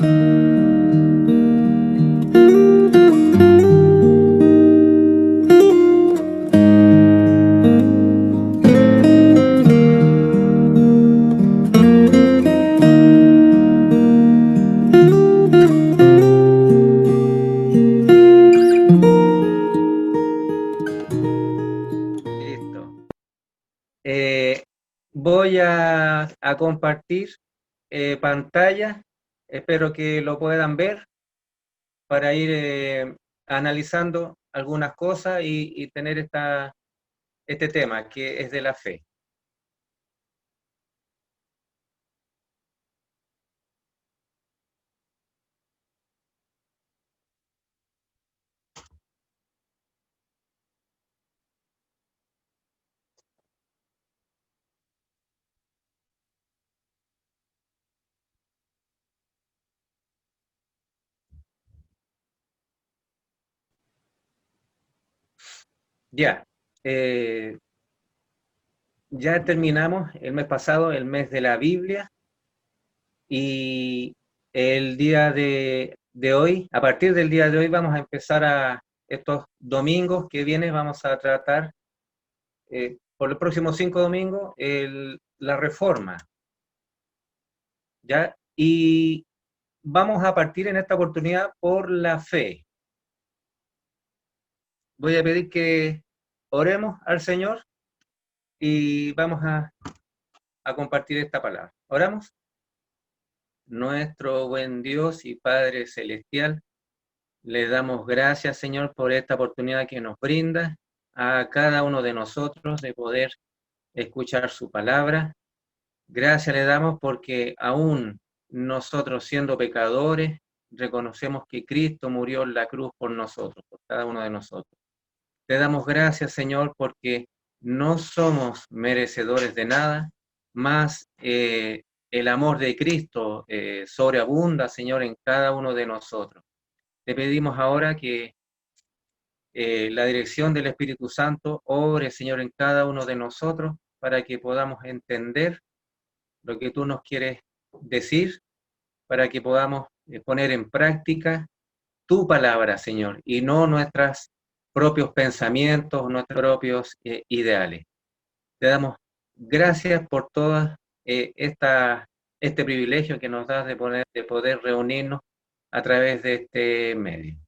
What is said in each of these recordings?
Listo. Voy a compartir pantalla. Espero que lo puedan ver para ir analizando algunas cosas y tener este tema que es de la fe. Ya, eh, ya terminamos el mes pasado, el mes de la Biblia, y el día de hoy, a partir del día de hoy, vamos a empezar a estos domingos que vienen, vamos a tratar por los próximos 5 domingos la reforma, ¿ya? Y vamos a partir en esta oportunidad por la fe. Voy a pedir que oremos al Señor y vamos a compartir esta palabra. ¿Oramos? Nuestro buen Dios y Padre Celestial, le damos gracias, Señor, por esta oportunidad que nos brinda a cada uno de nosotros de poder escuchar su palabra. Gracias le damos porque aún nosotros siendo pecadores, reconocemos que Cristo murió en la cruz por nosotros, por cada uno de nosotros. Te damos gracias, Señor, porque no somos merecedores de nada, más el amor de Cristo sobreabunda, Señor, en cada uno de nosotros. Te pedimos ahora que la dirección del Espíritu Santo obre, Señor, en cada uno de nosotros para que podamos entender lo que tú nos quieres decir, para que podamos poner en práctica tu palabra, Señor, y no nuestros propios pensamientos, nuestros propios ideales. Te damos gracias por todo este privilegio que nos das de poder reunirnos a través de este medio.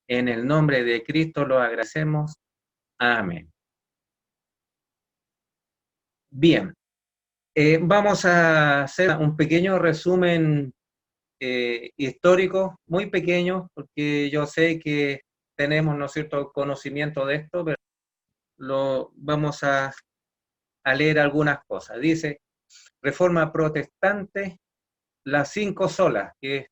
En el nombre de Cristo lo agradecemos. Amén. Bien, vamos a hacer un pequeño resumen histórico, muy pequeño, porque yo sé que tenemos, ¿no es cierto?, conocimiento de esto, pero vamos a leer algunas cosas. Dice, Reforma Protestante, las 5 solas, que es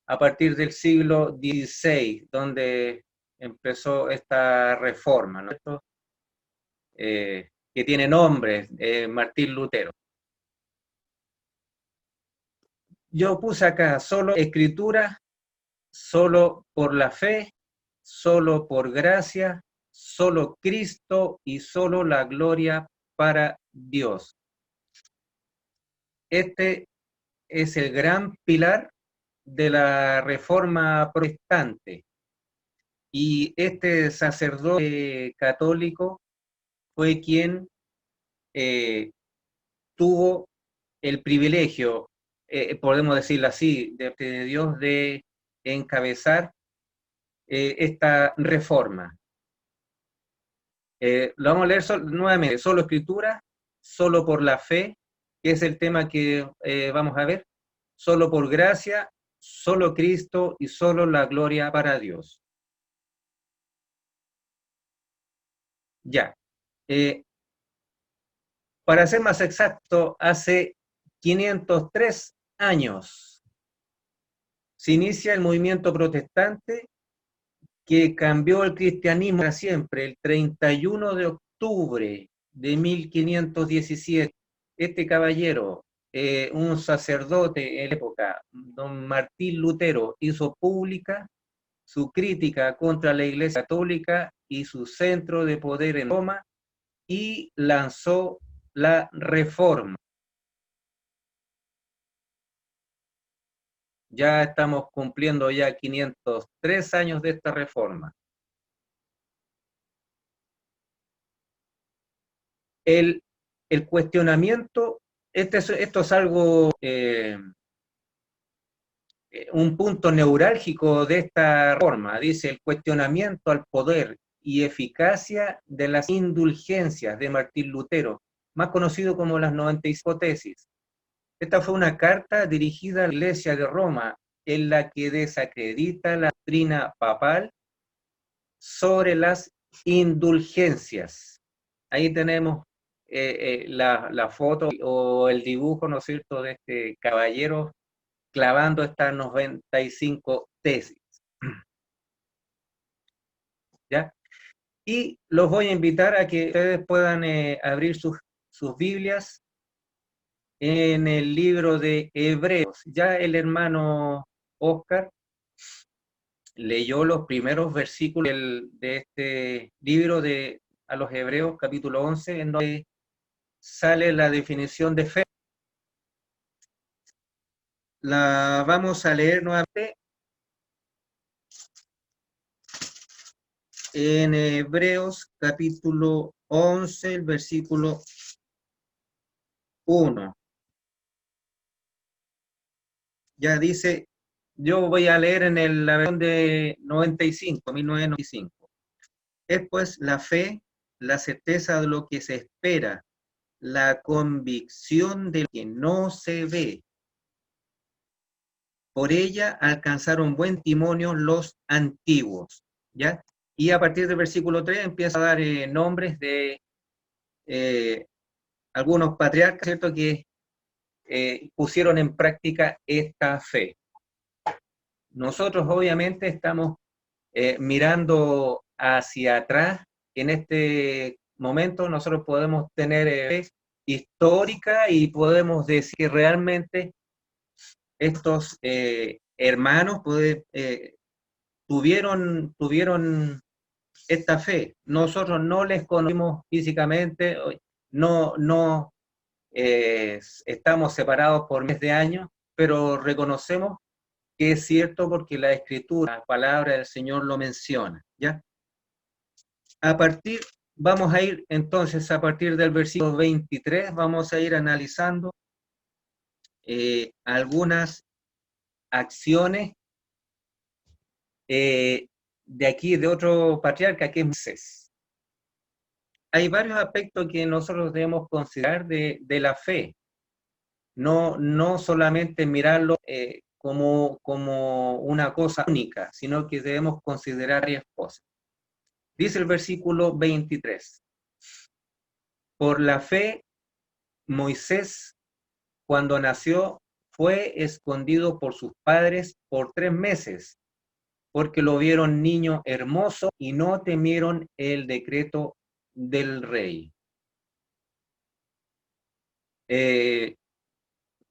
a partir del siglo XVI, donde empezó esta reforma, ¿no es cierto?, que tiene nombre, Martín Lutero. Yo puse acá solo escritura, solo por la fe, solo por gracia, solo Cristo y solo la gloria para Dios. Este es el gran pilar de la Reforma Protestante. Y este sacerdote católico fue quien tuvo el privilegio, podemos decirlo así, de Dios de encabezar esta reforma. Lo vamos a leer nuevamente, solo escritura, solo por la fe, que es el tema que vamos a ver, solo por gracia, solo Cristo y solo la gloria para Dios. Ya. Para ser más exacto, hace 503 años se inicia el movimiento protestante que cambió el cristianismo para siempre, el 31 de octubre de 1517. Este caballero, un sacerdote en la época, don Martín Lutero, hizo pública su crítica contra la Iglesia Católica y su centro de poder en Roma y lanzó la Reforma. Ya estamos cumpliendo ya 503 años de esta reforma. El, el cuestionamiento, esto es algo, un punto neurálgico de esta reforma. Dice el cuestionamiento al poder y eficacia de las indulgencias de Martín Lutero, más conocido como las 95 tesis. Esta fue una carta dirigida a la Iglesia de Roma en la que desacredita la doctrina papal sobre las indulgencias. Ahí tenemos la foto o el dibujo, ¿no es cierto?, de este caballero clavando estas 95 tesis. ¿Ya? Y los voy a invitar a que ustedes puedan abrir sus Biblias en el libro de Hebreos. Ya el hermano Oscar leyó los primeros versículos de este libro a los Hebreos, capítulo 11, en donde sale la definición de fe. La vamos a leer nuevamente en Hebreos, capítulo 11, el versículo 1. Ya dice, yo voy a leer en la versión de 1995. Es pues la fe, la certeza de lo que se espera, la convicción de lo que no se ve. Por ella alcanzaron buen testimonio los antiguos, ¿ya? Y a partir del versículo 3 empieza a dar nombres de algunos patriarcas, ¿cierto?, que pusieron en práctica esta fe. Nosotros obviamente estamos mirando hacia atrás. En este momento nosotros podemos tener fe histórica y podemos decir que realmente estos hermanos tuvieron esta fe. Nosotros no les conocimos físicamente, no estamos separados por miles de años, pero reconocemos que es cierto porque la Escritura, la palabra del Señor lo menciona, ¿ya? Vamos a ir entonces a partir del versículo 23, vamos a ir analizando algunas acciones de aquí, de otro patriarca que es Moisés. Hay varios aspectos que nosotros debemos considerar de la fe, no solamente mirarlo como una cosa única, sino que debemos considerar varias cosas. Dice el versículo 23, por la fe Moisés, cuando nació, fue escondido por sus padres por 3 meses, porque lo vieron niño hermoso y no temieron el decreto del rey.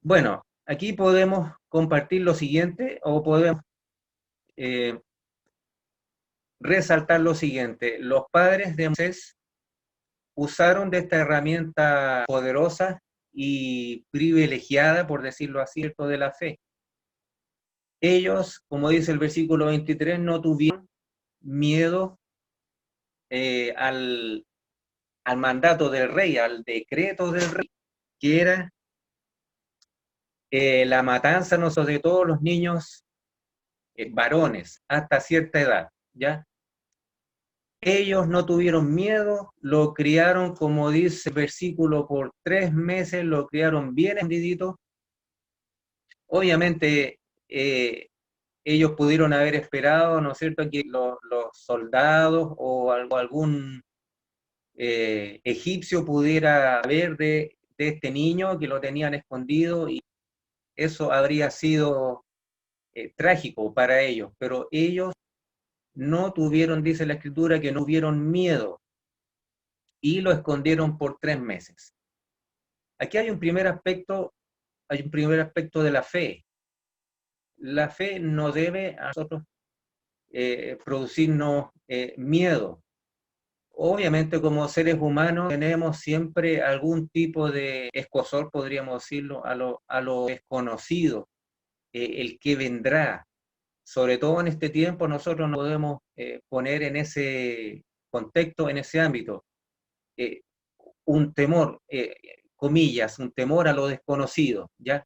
Bueno, aquí podemos compartir lo siguiente o podemos resaltar lo siguiente. Los padres de Moisés usaron de esta herramienta poderosa y privilegiada, por decirlo así, de la fe. Ellos, como dice el versículo 23, no tuvieron miedo al mandato del rey, al decreto del rey, que era la matanza de todos los niños varones hasta cierta edad, ¿ya? Ellos no tuvieron miedo, lo criaron, como dice el versículo, por 3 meses, lo criaron bien escondidito. Obviamente, ellos pudieron haber esperado, ¿no es cierto?, que los soldados o algún egipcio pudiera ver de este niño que lo tenían escondido, y eso habría sido trágico para ellos, pero ellos no tuvieron, dice la Escritura, que no tuvieron miedo y lo escondieron por 3 meses. Aquí hay un primer aspecto de la fe. La fe no debe a nosotros producirnos miedo. Obviamente, como seres humanos tenemos siempre algún tipo de escozor, podríamos decirlo, a lo desconocido. el que vendrá. Sobre todo en este tiempo nosotros nos podemos poner en ese contexto, en ese ámbito, un temor, comillas, un temor a lo desconocido, ¿ya?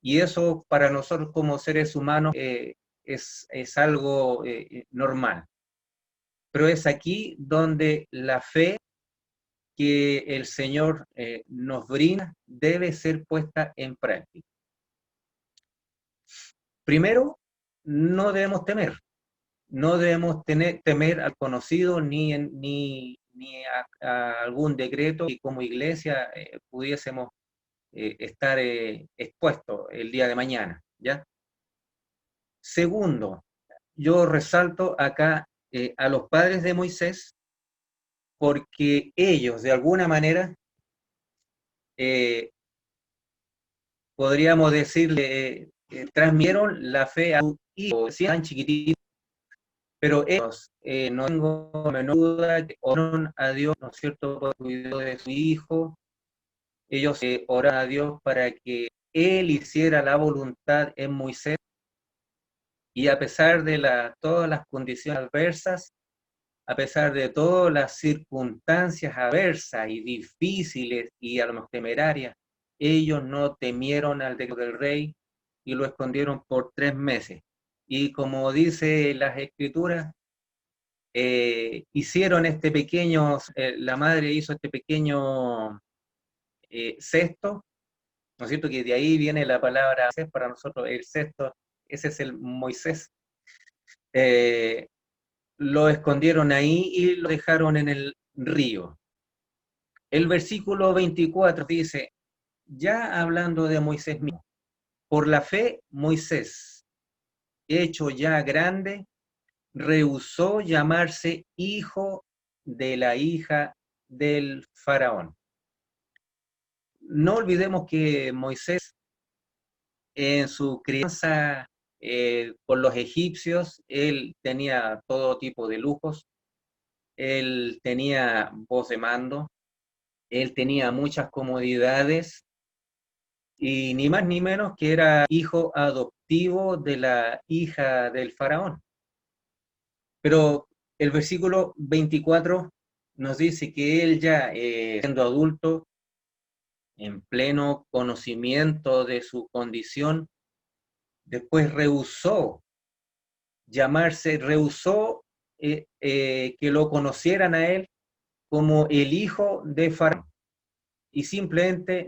Y eso para nosotros como seres humanos es algo normal. Pero es aquí donde la fe que el Señor nos brinda debe ser puesta en práctica. Primero, no debemos temer. No debemos temer al conocido ni a algún decreto que como iglesia pudiésemos estar expuestos el día de mañana, ¿ya? Segundo, yo resalto acá a los padres de Moisés porque ellos, de alguna manera, eh, podríamos decirle, transmitieron la fe a sus hijos, tan chiquititos, pero ellos, no tengo menor duda, que oraron a Dios, ¿no es cierto?, por el cuidado de su hijo. Ellos oraron a Dios para que Él hiciera la voluntad en Moisés, y a pesar de todas las condiciones adversas, a pesar de todas las circunstancias adversas y difíciles y a lo mejor temerarias, ellos no temieron al decreto del rey y lo escondieron por 3 meses. Y como dice las escrituras, hicieron este pequeño, la madre hizo este pequeño cesto, ¿no es cierto? Que de ahí viene la palabra para nosotros, el cesto, ese es el Moisés. Lo escondieron ahí y lo dejaron en el río. El versículo 24 dice, ya hablando de Moisés mismo, por la fe Moisés, hecho ya grande, rehusó llamarse hijo de la hija del faraón. No olvidemos que Moisés en su crianza con los egipcios, él tenía todo tipo de lujos, él tenía voz de mando, él tenía muchas comodidades y ni más ni menos que era hijo adoptivo de la hija del faraón. Pero el versículo 24 nos dice que él ya, siendo adulto, en pleno conocimiento de su condición, después rehusó que lo conocieran a él como el hijo de Faraón. Y simplemente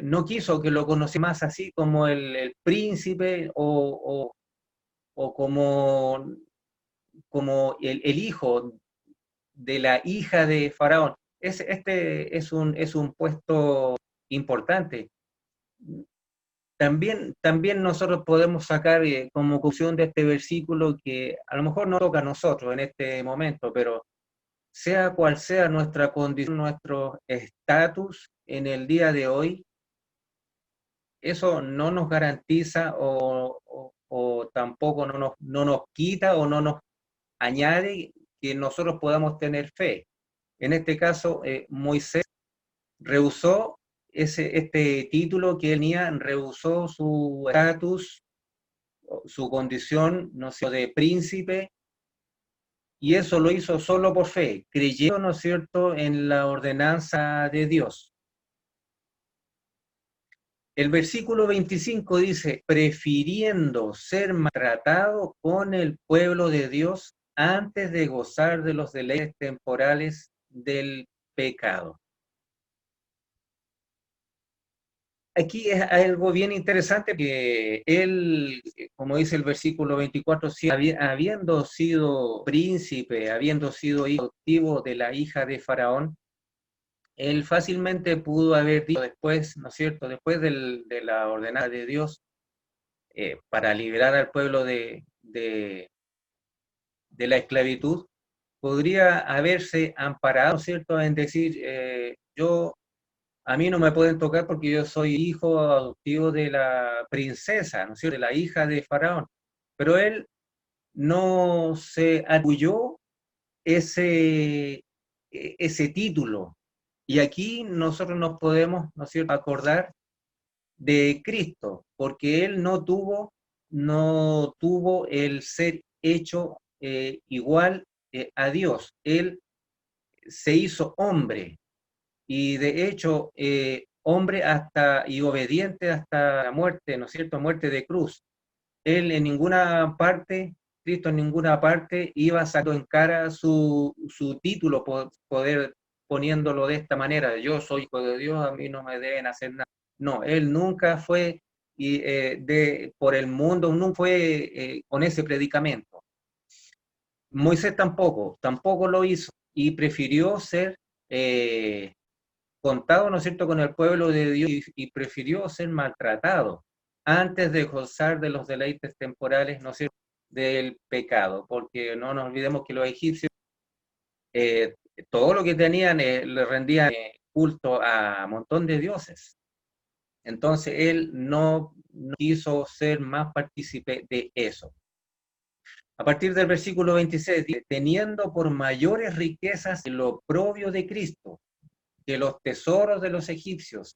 no quiso que lo conociera más así como el príncipe o como el hijo de la hija de Faraón. Este es un puesto importante. También nosotros podemos sacar como conclusión de este versículo que a lo mejor no toca a nosotros en este momento, pero sea cual sea nuestra condición, nuestro estatus en el día de hoy, eso no nos garantiza o tampoco no nos quita o no nos añade que nosotros podamos tener fe. En este caso, Moisés rehusó este título que él tenía, rehusó su estatus, su condición, no sé, de príncipe, y eso lo hizo solo por fe, creyendo, ¿no es cierto?, en la ordenanza de Dios. El versículo 25 dice, prefiriendo ser maltratado con el pueblo de Dios antes de gozar de los deleites temporales del pecado. Aquí es algo bien interesante que él, como dice el versículo 24, habiendo sido príncipe, habiendo sido hijo adoptivo de la hija de Faraón, él fácilmente pudo haber dicho después, ¿no es cierto?, después de la ordenanza de Dios, para liberar al pueblo de la esclavitud, podría haberse amparado, ¿no es cierto?, en decir, a mí no me pueden tocar porque yo soy hijo adoptivo de la princesa, ¿no es cierto?, de la hija de Faraón. Pero él no se atribuyó ese título. Y aquí nosotros nos podemos, ¿no es cierto?, acordar de Cristo, porque él no tuvo el ser hecho igual a Dios. Él se hizo hombre y de hecho hombre hasta y obediente hasta la muerte, ¿no es cierto? Muerte de cruz. Él en ninguna parte, Cristo en ninguna parte iba sacando en cara su título, poder poniéndolo de esta manera: yo soy hijo de Dios, a mí no me deben hacer nada. No, él nunca fue por el mundo, nunca fue con ese predicamento. Moisés tampoco lo hizo y prefirió ser contado, ¿no es cierto?, con el pueblo de Dios y prefirió ser maltratado antes de gozar de los deleites temporales, ¿no es cierto?, del pecado, porque no nos olvidemos que los egipcios, eh, todo lo que tenían, le rendían culto a un montón de dioses. Entonces él no quiso ser más partícipe de eso. A partir del versículo 26, dice: teniendo por mayores riquezas el oprobio de Cristo que los tesoros de los egipcios.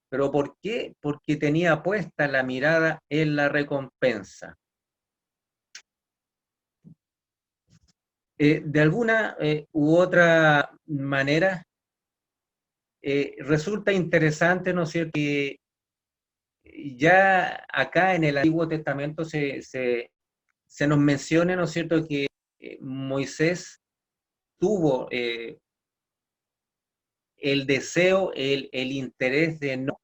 ¿Pero por qué? Porque tenía puesta la mirada en la recompensa. De alguna u otra manera, resulta interesante, ¿no es cierto?, que ya acá en el Antiguo Testamento se nos menciona, ¿no es cierto?, que Moisés tuvo el deseo, el interés de no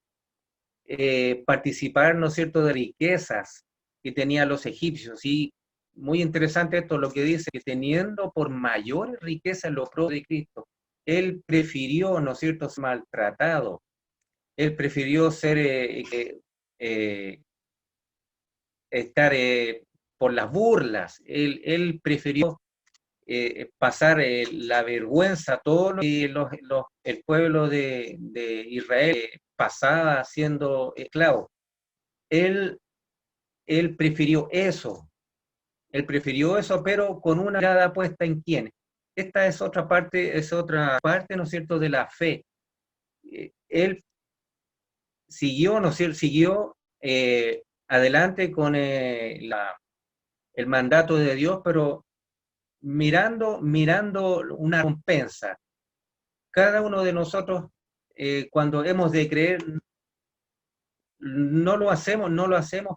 participar, ¿no es cierto?, de riquezas que tenían los egipcios. Y muy interesante esto, lo que dice, que teniendo por mayores riquezas los propios de Cristo, él prefirió, ¿no es cierto?, ser maltratado. Él prefirió ser, estar por las burlas. Él prefirió pasar la vergüenza, todo lo que el pueblo de Israel pasaba siendo esclavo. Él, él prefirió eso, pero con una mirada puesta en quién. Esta es otra parte, ¿no es cierto?, de la fe. Él siguió, ¿no es cierto?, siguió adelante con el mandato de Dios, pero mirando una recompensa. Cada uno de nosotros, cuando hemos de creer, no lo hacemos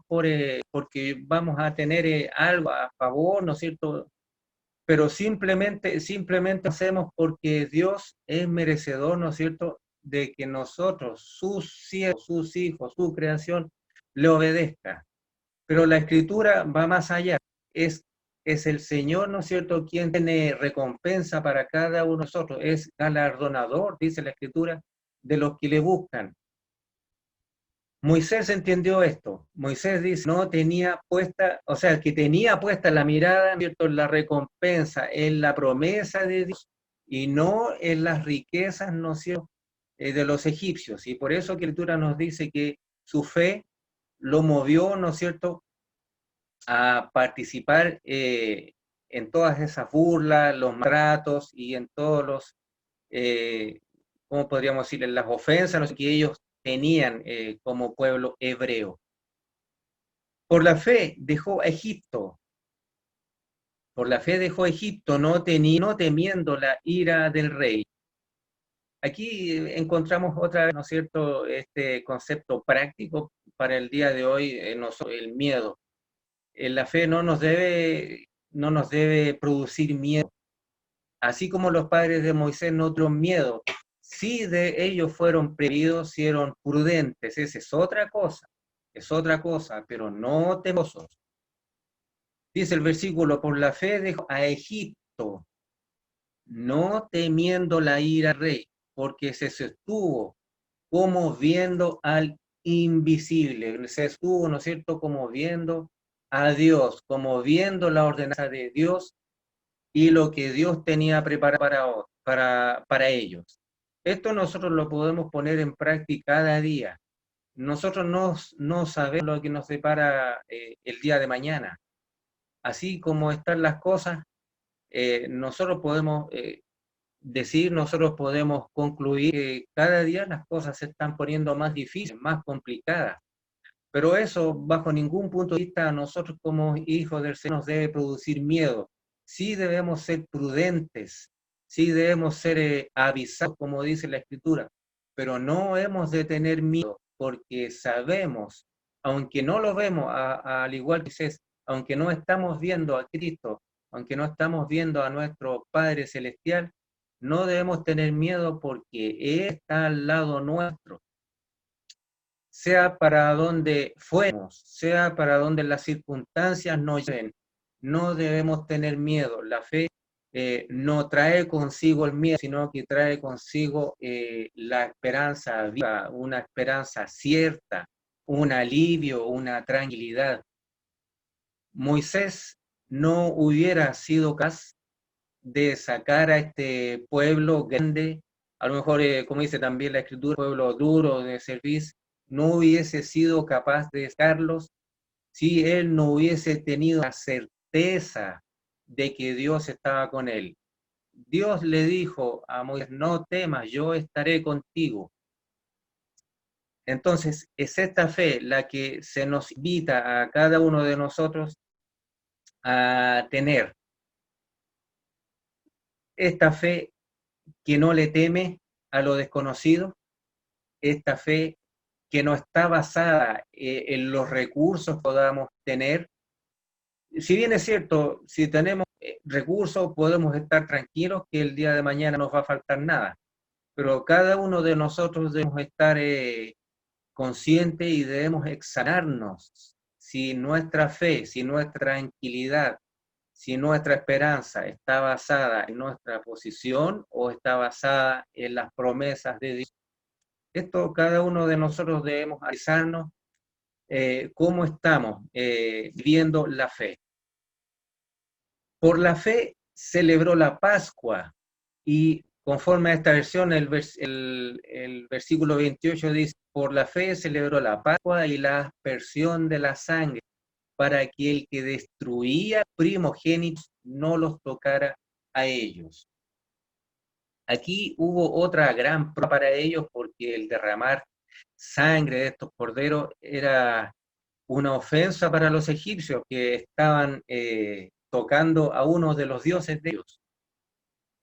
porque vamos a tener algo a favor, ¿no es cierto? Pero simplemente hacemos porque Dios es merecedor, ¿no es cierto?, de que nosotros, sus siervos, sus hijos, su creación, le obedezca. Pero la Escritura va más allá. Es el Señor, ¿no es cierto?, quien tiene recompensa para cada uno de nosotros. Es galardonador, dice la Escritura, de los que le buscan. Moisés entendió esto. Moisés dice, no tenía puesta, o sea, que tenía puesta la mirada, ¿cierto?, en la recompensa, en la promesa de Dios, y no en las riquezas, ¿no es cierto?, de los egipcios. Y por eso la Escritura nos dice que su fe lo movió, ¿no es cierto?, a participar en todas esas burlas, los maltratos y en todos los, ¿cómo podríamos decir?, en las ofensas, no sé, que ellos tenían como pueblo hebreo. Por la fe dejó Egipto. Por la fe dejó Egipto, no temiendo la ira del rey. Aquí encontramos otra vez, ¿no es cierto?, este concepto práctico para el día de hoy, el miedo. La fe no nos debe producir miedo. Así como los padres de Moisés no tuvieron miedo, sí de ellos fueron previdos, fueron prudentes, esa es otra cosa, pero no temosos. Dice el versículo, por la fe dejó a Egipto, no temiendo la ira del rey, porque se sostuvo como viendo al invisible, se estuvo, ¿no es cierto?, como viendo a Dios, como viendo la ordenanza de Dios y lo que Dios tenía preparado para ellos. Esto nosotros lo podemos poner en práctica cada día. Nosotros no sabemos lo que nos depara el día de mañana. Así como están las cosas, nosotros podemos nosotros podemos concluir que cada día las cosas se están poniendo más difíciles, más complicadas. Pero eso, bajo ningún punto de vista, a nosotros como hijos del Señor nos debe producir miedo. Sí debemos ser prudentes, sí debemos ser avisados, como dice la Escritura, pero no hemos de tener miedo, porque sabemos, aunque no lo vemos, al igual que Jesús, aunque no estamos viendo a Cristo, aunque no estamos viendo a nuestro Padre Celestial, no debemos tener miedo porque Él está al lado nuestro. Sea para donde fuéramos, sea para donde las circunstancias nos lleven, no debemos tener miedo. La fe no trae consigo el miedo, sino que trae consigo la esperanza viva, una esperanza cierta, un alivio, una tranquilidad. Moisés no hubiera sido capaz de sacar a este pueblo grande, a lo mejor, como dice también la Escritura, pueblo duro de servicio, no hubiese sido capaz de sacarlos si él no hubiese tenido la certeza de que Dios estaba con él. Dios le dijo a Moisés, no temas, yo estaré contigo. Entonces, es esta fe la que se nos invita a cada uno de nosotros a tener. Esta fe que no le teme a lo desconocido, esta fe que no está basada en los recursos que podamos tener. Si bien es cierto, si tenemos recursos, podemos estar tranquilos que el día de mañana no nos va a faltar nada, pero cada uno de nosotros debemos estar conscientes y debemos examinarnos si nuestra fe, si nuestra tranquilidad, si nuestra esperanza está basada en nuestra posición o está basada en las promesas de Dios. Esto cada uno de nosotros debemos analizarnos cómo estamos viviendo la fe. Por la fe celebró la Pascua y conforme a esta versión el versículo 28 dice, por la fe celebró la Pascua y la aspersión de la sangre para que el que destruía primogénitos no los tocara a ellos. Aquí hubo otra gran prueba para ellos porque el derramar sangre de estos corderos era una ofensa para los egipcios que estaban tocando a uno de los dioses de ellos.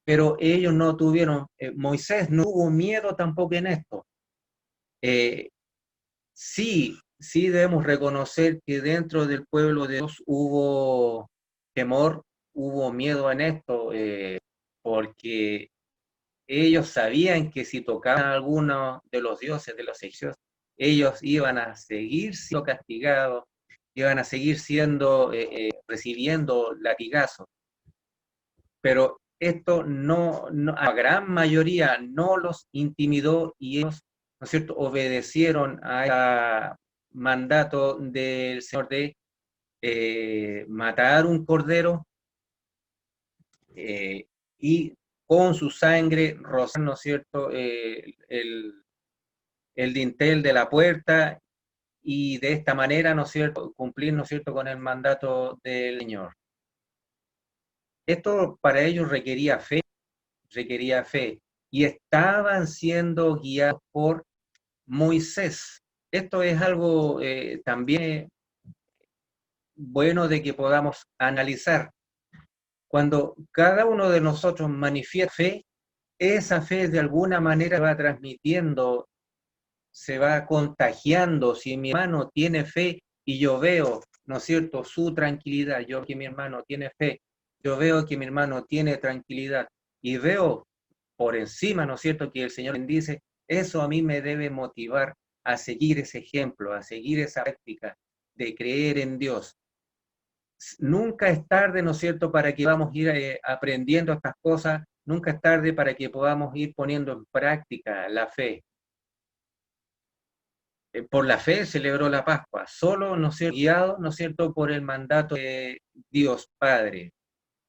Pero ellos no tuvieron, Moisés no tuvo miedo tampoco en esto. Sí debemos reconocer que dentro del pueblo de Dios hubo temor, hubo miedo en esto, porque ellos sabían que si tocaban a alguno de los dioses de los egipcios, ellos iban a seguir siendo castigados, iban a seguir siendo, recibiendo latigazos. Pero esto a la gran mayoría no los intimidó y ellos, ¿no es cierto?, obedecieron a mandato del Señor de matar un cordero y con su sangre rozar, ¿no es cierto?, el dintel de la puerta y de esta manera, ¿no es cierto?, cumplir, ¿no es cierto?, con el mandato del Señor. Esto para ellos requería fe y estaban siendo guiados por Moisés. Esto es algo también bueno de que podamos analizar. Cuando cada uno de nosotros manifiesta fe, esa fe de alguna manera va transmitiendo, se va contagiando. Si mi hermano tiene fe y yo veo, ¿no es cierto?, su tranquilidad, yo veo que mi hermano tiene fe, yo veo que mi hermano tiene tranquilidad y veo por encima, ¿no es cierto?, que el Señor bendice, eso a mí me debe motivar a seguir ese ejemplo, a seguir esa práctica de creer en Dios. Nunca es tarde, ¿no es cierto?, para que vamos a ir aprendiendo estas cosas, nunca es tarde para que podamos ir poniendo en práctica la fe. Por la fe celebró la Pascua, solo, ¿no es cierto?, guiado, ¿no es cierto?, por el mandato de Dios Padre.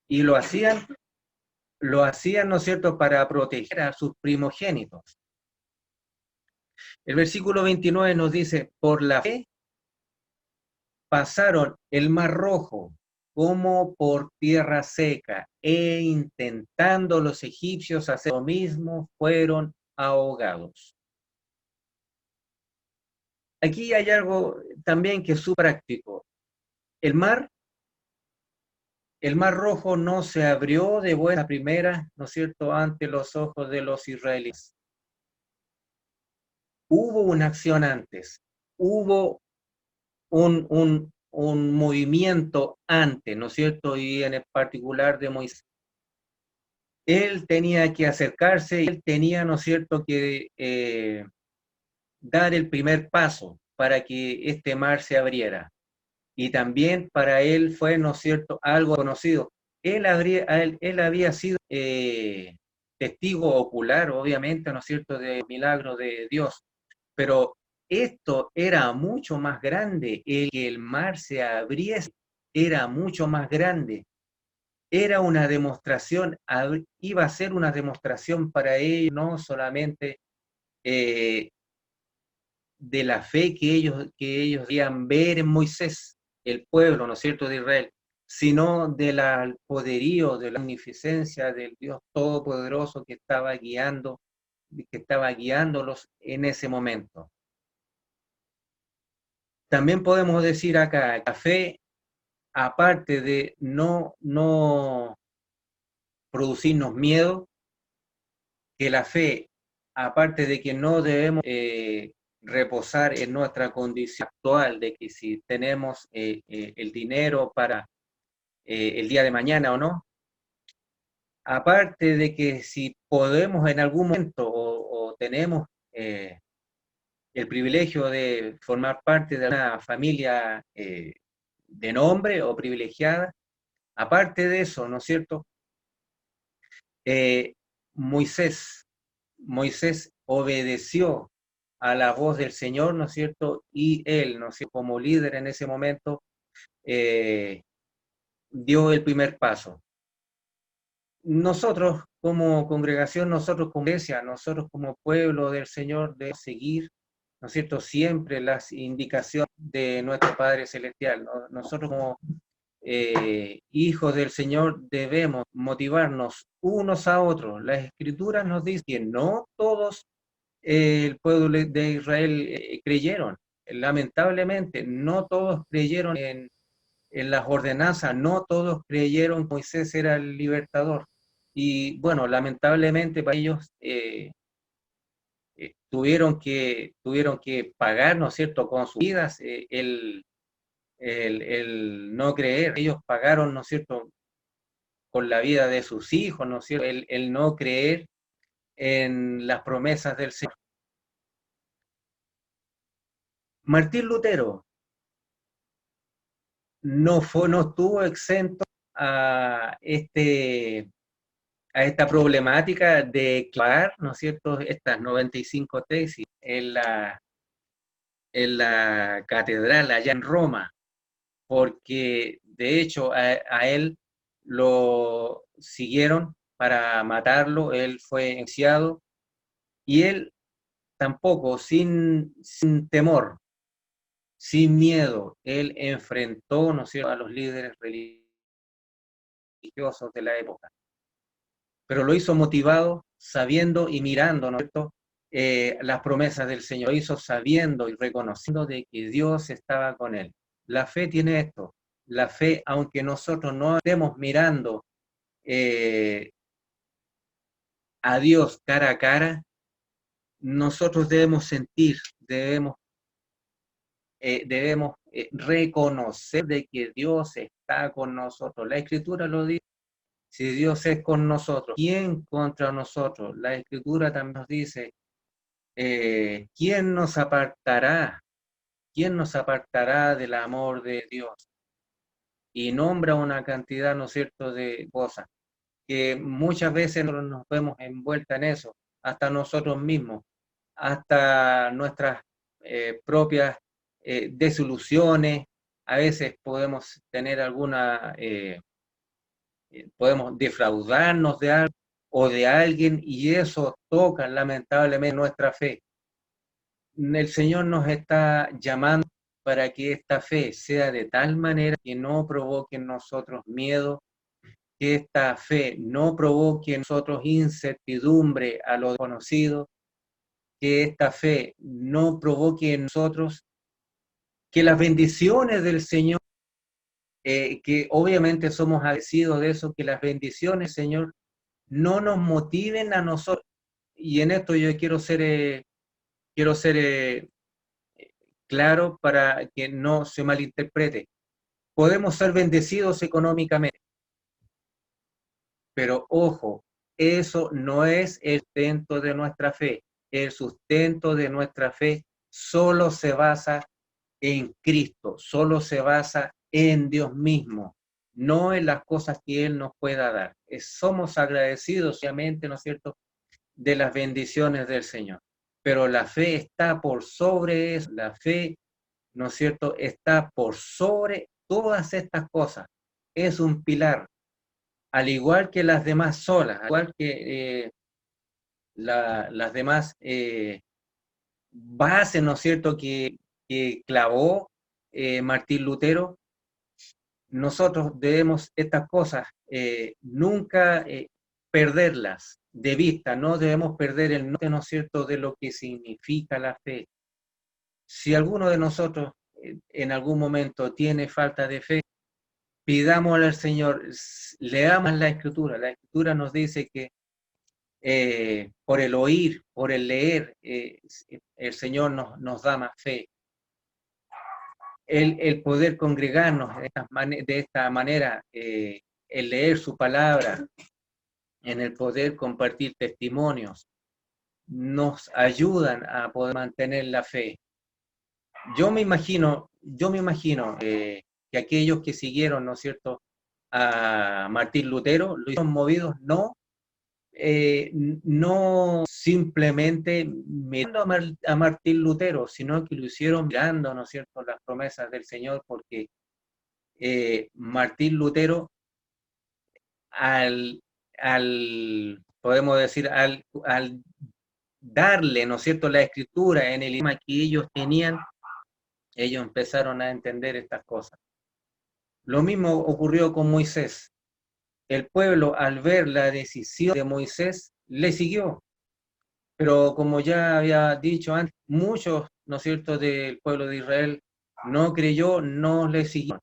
Y lo hacían, ¿no es cierto?, para proteger a sus primogénitos. El versículo 29 nos dice, por la fe pasaron el Mar Rojo como por tierra seca, e intentando los egipcios hacer lo mismo, fueron ahogados. Aquí hay algo también que es súper práctico. El mar Rojo no se abrió de buena primera, ¿no es cierto?, ante los ojos de los israelíes. Hubo una acción antes, hubo un movimiento antes, ¿no es cierto?, y en el particular de Moisés. Él tenía que acercarse, él tenía, ¿no es cierto?, que dar el primer paso para que este mar se abriera. Y también para él fue, ¿no es cierto?, algo conocido. Él había sido testigo ocular, obviamente, ¿no es cierto?, del milagro de Dios, pero esto era mucho más grande, el que el mar se abriese era mucho más grande, era una demostración, iba a ser una demostración para ellos, no solamente eh, de la fe que ellos debían ver en Moisés, el pueblo, ¿no es cierto?, de Israel, sino del poderío, de la magnificencia del Dios Todopoderoso que estaba guiándolos en ese momento. También podemos decir acá, la fe, aparte de no producirnos miedo, que la fe, aparte de que no debemos reposar en nuestra condición actual, de que si tenemos el dinero para el día de mañana o no, aparte de que si podemos en algún momento o tenemos el privilegio de formar parte de una familia de nombre o privilegiada, aparte de eso, ¿no es cierto? Eh, Moisés obedeció a la voz del Señor, ¿no es cierto? Y él, ¿no es cierto?, como líder en ese momento, dio el primer paso. Nosotros como congregación, nosotros como iglesia, nosotros como pueblo del Señor, debemos seguir, ¿no es cierto?, siempre las indicaciones de nuestro Padre Celestial, ¿no? Nosotros como hijos del Señor debemos motivarnos unos a otros. Las Escrituras nos dicen que no todos el pueblo de Israel creyeron. Lamentablemente, no todos creyeron en las ordenanzas, no todos creyeron que Moisés era el libertador. Y bueno, lamentablemente para ellos tuvieron que pagar, ¿no es cierto?, con sus vidas el no creer. Ellos pagaron, ¿no es cierto?, con la vida de sus hijos, ¿no es cierto?, el no creer en las promesas del Señor. Martín Lutero no estuvo exento a, a esta problemática de clavar, ¿no es cierto?, estas 95 tesis en la catedral allá en Roma, porque de hecho a él lo siguieron para matarlo, él fue enjuiciado y él tampoco, sin temor, sin miedo, él enfrentó, ¿no es cierto?, a los líderes religiosos de la época, pero lo hizo motivado, sabiendo y mirando, ¿no es cierto?, las promesas del Señor, lo hizo sabiendo y reconociendo de que Dios estaba con él. La fe tiene esto, la fe, aunque nosotros no estemos mirando a Dios cara a cara, nosotros debemos sentir, debemos reconocer de que Dios está con nosotros. La Escritura lo dice, si Dios es con nosotros, ¿quién contra nosotros? La Escritura también nos dice, ¿quién nos apartará? ¿Quién nos apartará del amor de Dios? Y nombra una cantidad, ¿no es cierto?, de cosas que muchas veces nos vemos envueltas en eso, hasta nosotros mismos, hasta nuestras propias desilusiones. A veces podemos tener podemos defraudarnos de algo o de alguien, y eso toca lamentablemente nuestra fe. El Señor nos está llamando para que esta fe sea de tal manera que no provoque en nosotros miedo, que esta fe no provoque en nosotros incertidumbre a lo desconocido, que esta fe no provoque en nosotros que las bendiciones del Señor, que obviamente somos agradecidos de eso, que las bendiciones, Señor, no nos motiven a nosotros. Y en esto yo quiero ser claro para que no se malinterprete. Podemos ser bendecidos económicamente, pero ojo, eso no es el sustento de nuestra fe. El sustento de nuestra fe solo se basa en Cristo, solo se basa en Dios mismo, no en las cosas que Él nos pueda dar. Somos agradecidos, obviamente, ¿no es cierto?, de las bendiciones del Señor. Pero la fe está por sobre eso, la fe, ¿no es cierto?, está por sobre todas estas cosas. Es un pilar, al igual que las demás solas, al igual que las demás bases, ¿no es cierto?, que clavó Martín Lutero. Nosotros debemos estas cosas nunca perderlas de vista, no debemos perder el norte, ¿no es cierto?, de lo que significa la fe. Si alguno de nosotros en algún momento tiene falta de fe, pidámosle al Señor, leamos la Escritura nos dice que por el oír, por el leer, el Señor nos da más fe. El poder congregarnos de esta manera, el leer su palabra, en el poder compartir testimonios, nos ayudan a poder mantener la fe. Yo me imagino que aquellos que siguieron, ¿no es cierto?, a Martín Lutero, lo hicieron movidos no simplemente mirando a Martín Lutero, sino que lo hicieron mirando, ¿no es cierto?, las promesas del Señor, porque Martín Lutero, podemos decir, al darle, ¿no es cierto?, la escritura en el idioma que ellos tenían, ellos empezaron a entender estas cosas. Lo mismo ocurrió con Moisés. El pueblo, al ver la decisión de Moisés, le siguió. Pero como ya había dicho antes, muchos, ¿no es cierto?, del pueblo de Israel no creyó, no le siguió.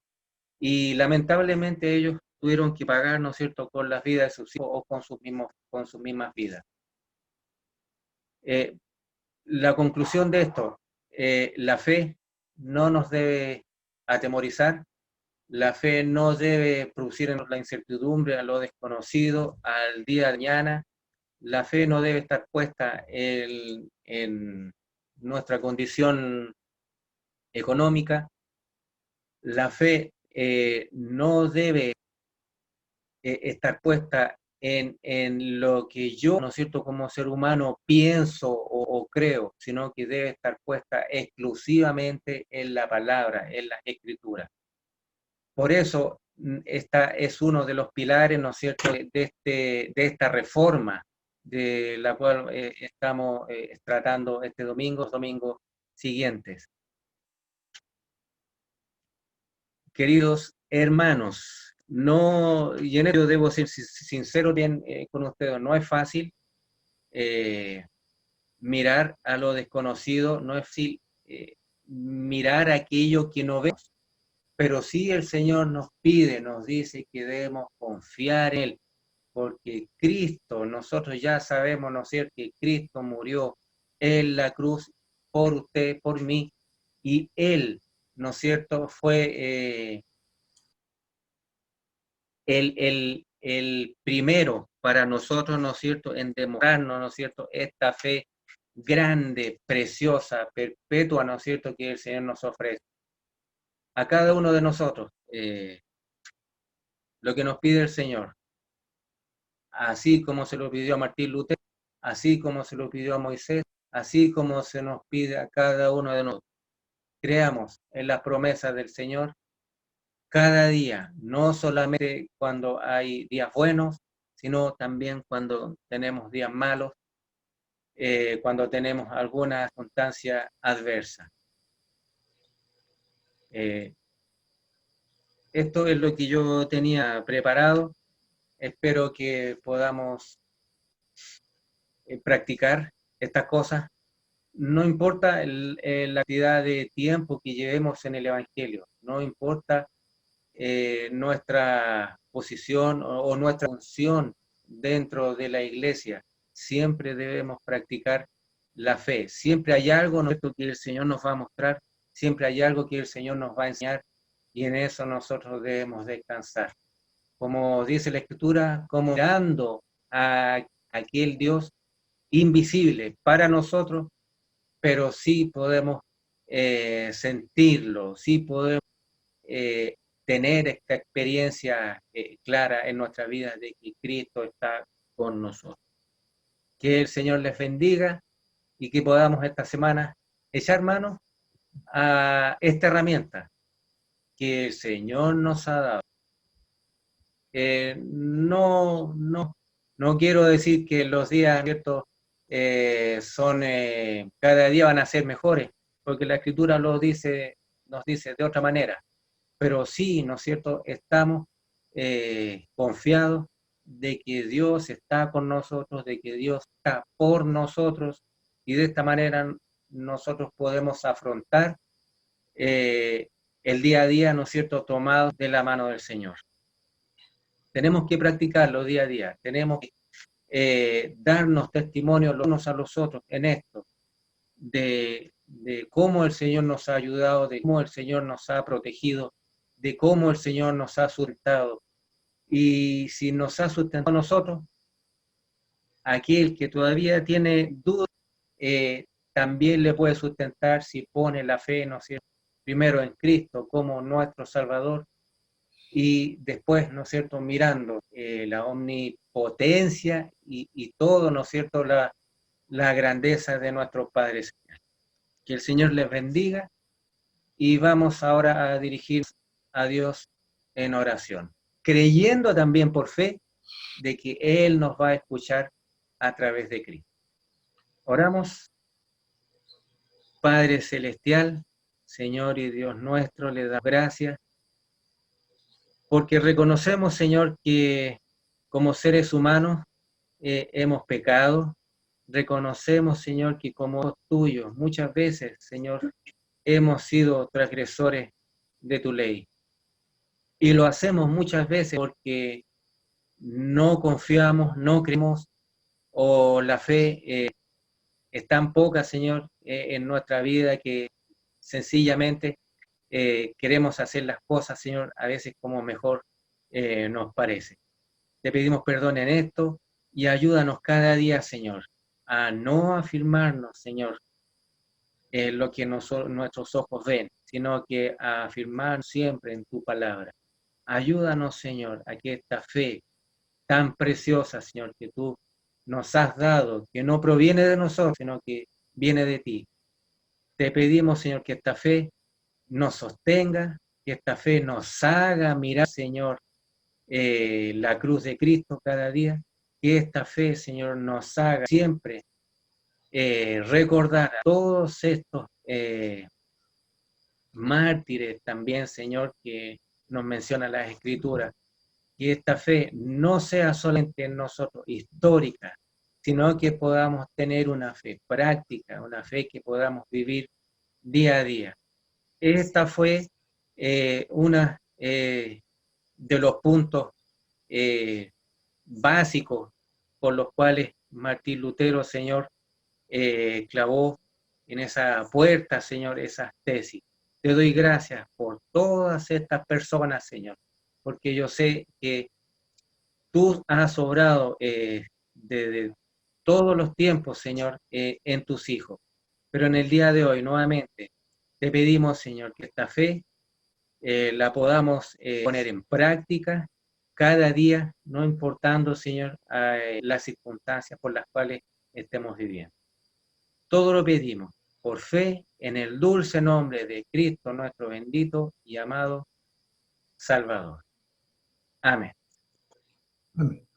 Y lamentablemente ellos tuvieron que pagar, ¿no es cierto?, con las vidas de sus hijos o con sus mismas vidas. La conclusión de esto, la fe no nos debe atemorizar, la fe no debe producir en nosotros la incertidumbre, a lo desconocido, al día de mañana. La fe no debe estar puesta en nuestra condición económica. La fe no debe estar puesta en lo que yo, ¿no es cierto?, como ser humano pienso o creo, sino que debe estar puesta exclusivamente en la palabra, en las escrituras. Por eso, esta es uno de los pilares, ¿no es cierto?, de esta reforma de la cual estamos tratando este domingo, los domingos siguientes. Queridos hermanos, no, y en ello debo ser sincero bien con ustedes, no es fácil mirar a lo desconocido, no es fácil mirar aquello que no vemos, pero sí el Señor nos pide, nos dice que debemos confiar en Él, porque Cristo, nosotros ya sabemos, ¿no es cierto?, que Cristo murió en la cruz por usted, por mí, y Él, ¿no es cierto?, fue el primero para nosotros, ¿no es cierto?, en demostrarnos, ¿no es cierto?, esta fe grande, preciosa, perpetua, ¿no es cierto?, que el Señor nos ofrece. A cada uno de nosotros, lo que nos pide el Señor, así como se lo pidió a Martín Lutero, así como se lo pidió a Moisés, así como se nos pide a cada uno de nosotros. Creamos en las promesas del Señor cada día, no solamente cuando hay días buenos, sino también cuando tenemos días malos, cuando tenemos alguna circunstancia adversa. Esto es lo que yo tenía preparado. Espero que podamos practicar estas cosas no importa la cantidad de tiempo que llevemos en el Evangelio, no importa nuestra posición o nuestra función dentro de la iglesia, siempre debemos practicar la fe. Siempre hay algo, ¿no?, que el Señor nos va a mostrar, siempre hay algo que el Señor nos va a enseñar, y en eso nosotros debemos descansar. Como dice la Escritura, como mirando a aquel Dios invisible para nosotros, pero sí podemos sentirlo, sí podemos eh, tener esta experiencia clara en nuestra vida de que Cristo está con nosotros. Que el Señor les bendiga y que podamos esta semana echar mano a esta herramienta que el Señor nos ha dado. No quiero decir que los días, ¿cierto?, cada día van a ser mejores, porque la Escritura nos dice de otra manera, pero sí, ¿no es cierto?, estamos confiados de que Dios está con nosotros, de que Dios está por nosotros, y de esta manera nosotros podemos afrontar el día a día, ¿no es cierto?, tomados de la mano del Señor. Tenemos que practicarlo día a día, tenemos que darnos testimonio los unos a los otros en esto, de cómo el Señor nos ha ayudado, de cómo el Señor nos ha protegido, de cómo el Señor nos ha sustentado. Y si nos ha sustentado a nosotros, aquel que todavía tiene dudas, también le puede sustentar si pone la fe, ¿no es cierto?, primero en Cristo como nuestro Salvador, y después, ¿no es cierto?, mirando la omnipotencia y todo, ¿no es cierto?, la grandeza de nuestro Padre Celestial. Que el Señor les bendiga, y vamos ahora a dirigir a Dios en oración, creyendo también por fe de que Él nos va a escuchar a través de Cristo. Oramos. Padre Celestial, Señor y Dios nuestro, le damos gracias porque reconocemos, Señor, que como seres humanos hemos pecado. Reconocemos, Señor, que como tuyos muchas veces, Señor, hemos sido transgresores de tu ley. Y lo hacemos muchas veces porque no confiamos, no creemos, o la fe es tan poca, Señor, en nuestra vida, que sencillamente queremos hacer las cosas, Señor, a veces como mejor nos parece. Te pedimos perdón en esto y ayúdanos cada día, Señor, a no afirmarnos, Señor, lo que nuestros ojos ven, sino que a afirmar siempre en tu palabra. Ayúdanos, Señor, a que esta fe tan preciosa, Señor, que tú nos has dado, que no proviene de nosotros, sino que viene de ti. Te pedimos, Señor, que esta fe nos sostenga, que esta fe nos haga mirar, Señor, la cruz de Cristo cada día, que esta fe, Señor, nos haga siempre recordar a todos estos mártires también, Señor, que nos menciona las Escrituras, que esta fe no sea solamente en nosotros histórica, sino que podamos tener una fe práctica, una fe que podamos vivir día a día. Esta fue una de los puntos básicos por los cuales Martín Lutero, Señor, clavó en esa puerta, Señor, esas tesis. Te doy gracias por todas estas personas, Señor, porque yo sé que tú has obrado desde todos los tiempos, Señor, en tus hijos. Pero en el día de hoy, nuevamente, te pedimos, Señor, que esta fe la podamos poner en práctica cada día, no importando, Señor, las circunstancias por las cuales estemos viviendo. Todo lo pedimos por fe en el dulce nombre de Cristo, nuestro bendito y amado Salvador. Amén. Amén.